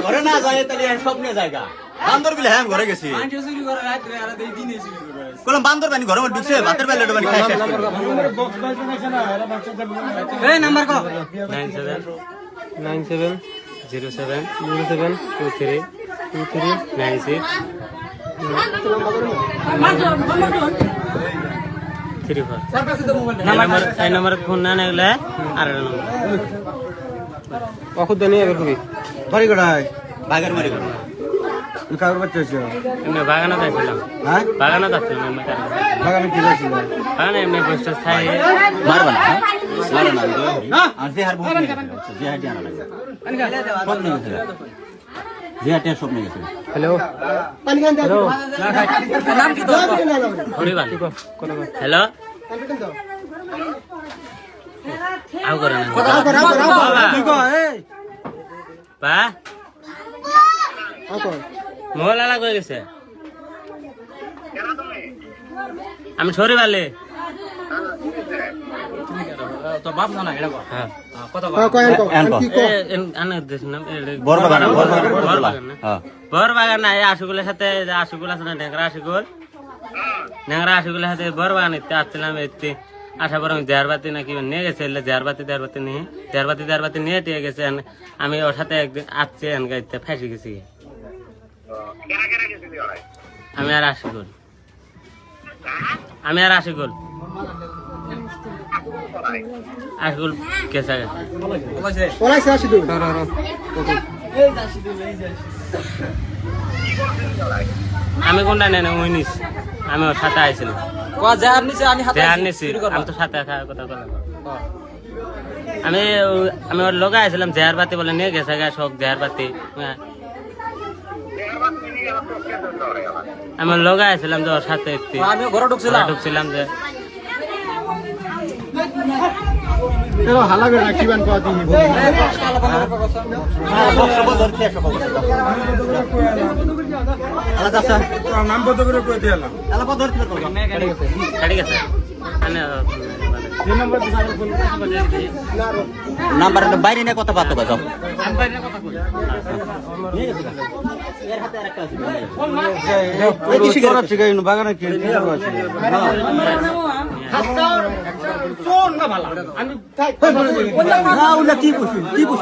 ঘরে না যায় স্বপ্নে জায়গা বান্দর বিলে হ্যাঁ ঘরে গেছি কোন বান্দর বানি ঘরে ঢুকছে ভাতের বেলা বানি খাই শেষ এই নাম্বার কো 970707232396 এই নম্বর ফোন না নিলে আর ওষুধ নিয়ে বের করি বাড়ি কোথায় বাগের মারি কাগজ বাচ্চা হয়েছে এমনি বাগানে যাচ্ছিলাম হ্যাঁ বাগানে যাচ্ছিলাম বাগানে কি যাচ্ছিল বাগানে এমনি বসে খাই মারবা না মারো না আর যে হার বহুত যে হার জানা লাগে সব নিয়ে গেছে যে হার সব নিয়ে গেছে হ্যালো হ্যালো নাম কি তোর হরিবাল হ্যালো আউ করে না কি কো এই বা মোবাইল আলাদা হয়ে গেছে আমি সরিবালে তো বাপ না এটা হ্যাঁ কত বরবাগান না আশুগুলের সাথে আশুগুল আছে না ন্যাংরা আশুগুলের সাথে বরবাগান আসছিলাম এতে আশা বরং দেয়ারবাতি নাকি নিয়ে গেছে দেয়ারবাতি নিয়ে দেয়ারবাতি নিয়ে টিয়ে গেছে আমি ওর সাথে একদিন আসছে গাইতে ফাঁসি গেছি আমি আর আশিকুল কেসা আমি কোনটা নেই উইনিস আমি ওর সাথে আইছিলাম আমি তো সাথে কথা বললাম আমি ওর লোকে আইছিলাম জেহার বাতি বলে নিয়ে গেছে গা শোক জেহার বাতি আমি লোকে আইছিলাম যে ওর সাথে ঘরে ঢুকছিলাম যে হালাবে না কিবান পাতি নাম বন্ধ করে কই দিলাম ঠিক আছে নাম্বার বাইরে নিয়ে কথা বার্তা কয় বাগানে কি কি বুঝ